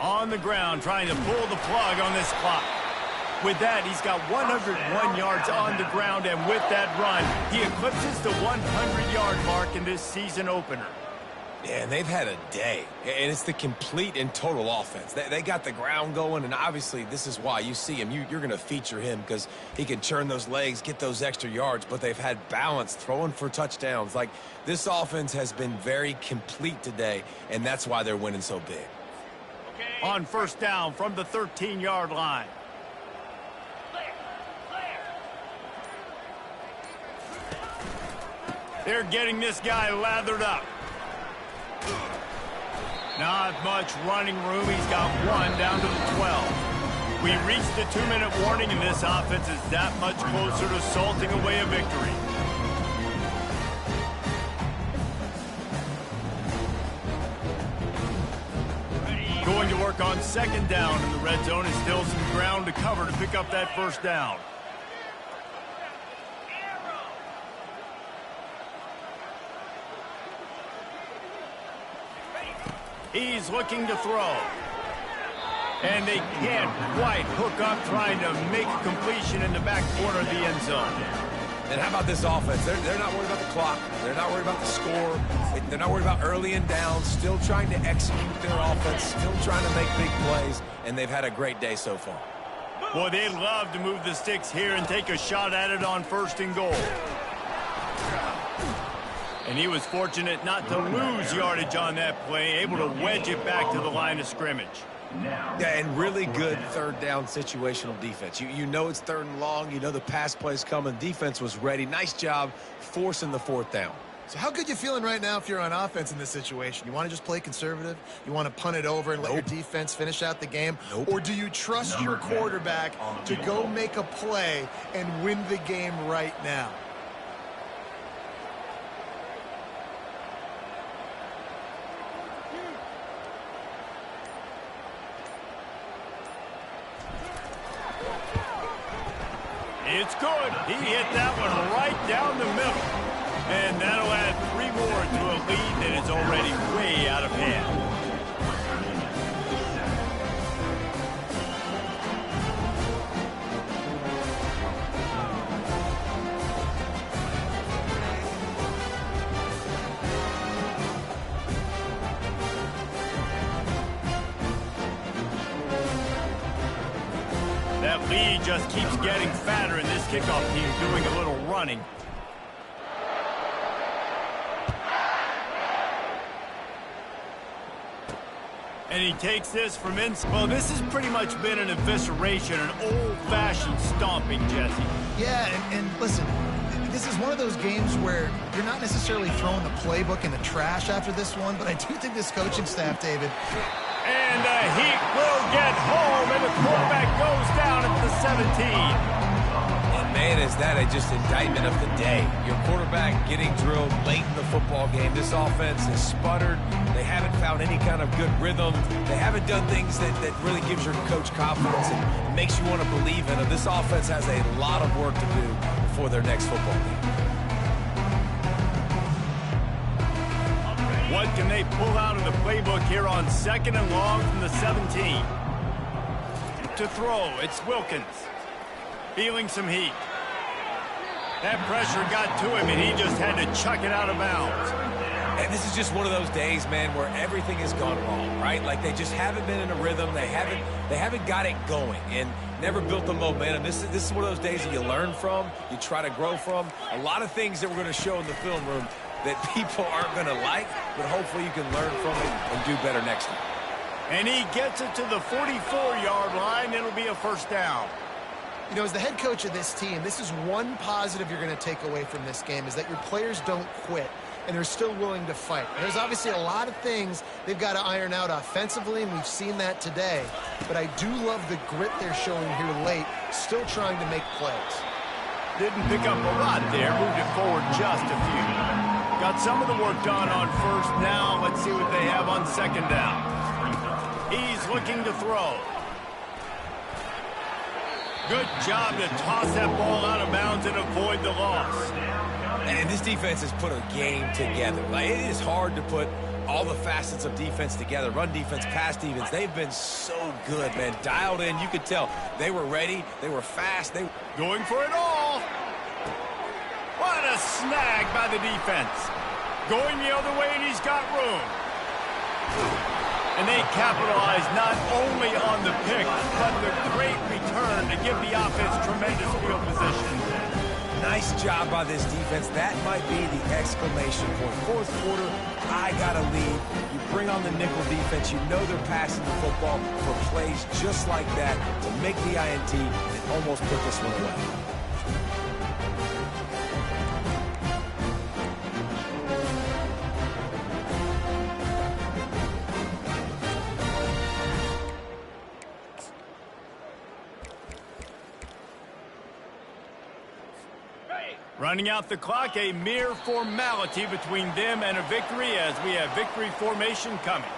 On the ground, trying to pull the plug on this clock. With that, he's got 101 yards on the ground, and with that run, he eclipses the 100-yard mark in this season opener. Yeah, and they've had a day, and it's the complete and total offense. They got the ground going, and obviously this is why you see him. You're going to feature him because he can churn those legs, get those extra yards, but they've had balance, throwing for touchdowns. Like, this offense has been very complete today, and that's why they're winning so big. On first down from the 13-yard line. They're getting this guy lathered up. Not much running room. He's got one down to the 12. We reached the 2-minute warning, and this offense is that much closer to salting away a victory. Going to work on second down in the red zone, and still some ground to cover to pick up that first down. He's looking to throw. And they can't quite hook up, trying to make a completion in the back corner of the end zone. And how about this offense? They're not worried about the clock. They're not worried about the score. They're not worried about early and down. Still trying to execute their offense. Still trying to make big plays. And they've had a great day so far. Boy, they love to move the sticks here and take a shot at it on first and goal. And he was fortunate not to lose yardage on that play, able to wedge it back to the line of scrimmage. Yeah, and really good third down situational defense. You know it's third and long. You know the pass play's coming. Defense was ready. Nice job forcing the fourth down. So how good you feeling right now if you're on offense in this situation? You want to just play conservative? You want to punt it over and let your defense finish out the game? Or do you trust your quarterback to go make a play and win the game right now? It's good. He hit that one right down the middle. And that'll add 3 more to a lead that is already way out of hand. That lead just keeps getting fatter, and this kickoff team doing a little running. And he takes this from inside. Well, this has pretty much been an evisceration, an old-fashioned stomping, Jesse. Yeah, and listen, this is one of those games where you're not necessarily throwing the playbook in the trash after this one, but I do think this coaching staff, David... And the Heat will get home, and the quarterback goes down at the 17. And man, is that just indictment of the day. Your quarterback getting drilled late in the football game. This offense has sputtered. They haven't found any kind of good rhythm. They haven't done things that really gives your coach confidence and makes you want to believe in them. This offense has a lot of work to do before their next football game. What can they pull out of the playbook here on second and long from the 17? To throw, it's Wilkins. Feeling some heat. That pressure got to him, and he just had to chuck it out of bounds. And this is just one of those days, man, where everything has gone wrong, right? Like they just haven't been in a rhythm. They haven't got it going and never built the momentum. This is one of those days that you learn from, you try to grow from. A lot of things that we're going to show in the film room that people aren't going to like, but hopefully you can learn from it and do better next time. And he gets it to the 44-yard line. It'll be a first down. You know, as the head coach of this team, this is one positive you're going to take away from this game, is that your players don't quit, and they're still willing to fight. And there's obviously a lot of things they've got to iron out offensively, and we've seen that today. But I do love the grit they're showing here late, still trying to make plays. Didn't pick up a lot there, moved it forward just a few. Got some of the work done on first down. Let's see what they have on second down. He's looking to throw. Good job to toss that ball out of bounds and avoid the loss. And this defense has put a game together. Like, it is hard to put all the facets of defense together. Run defense, pass defense. They've been so good, man. Dialed in. You could tell they were ready. They were fast. They going for it all. What a snag by the defense. Going the other way, and he's got room. And they capitalize not only on the pick, but the great return to give the offense tremendous field position. Nice job by this defense. That might be the exclamation point. Fourth quarter, I got to lead. You bring on the nickel defense. You know they're passing the football for plays just like that to make the INT and almost put this one away. Running out the clock, a mere formality between them and a victory as we have victory formation coming.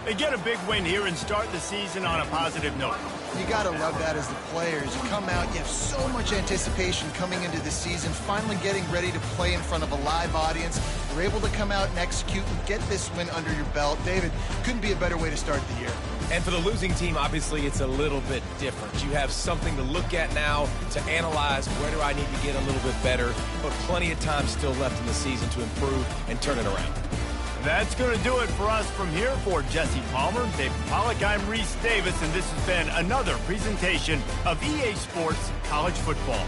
They get a big win here and start the season on a positive note. You got to love that as the players. You come out, you have so much anticipation coming into the season, finally getting ready to play in front of a live audience. You're able to come out and execute and get this win under your belt. David, couldn't be a better way to start the year. And for the losing team, obviously, it's a little bit different. You have something to look at now to analyze where do I need to get a little bit better, but plenty of time still left in the season to improve and turn it around. That's going to do it for us from here. For Jesse Palmer, David Pollack, I'm Reese Davis, and this has been another presentation of EA Sports College Football.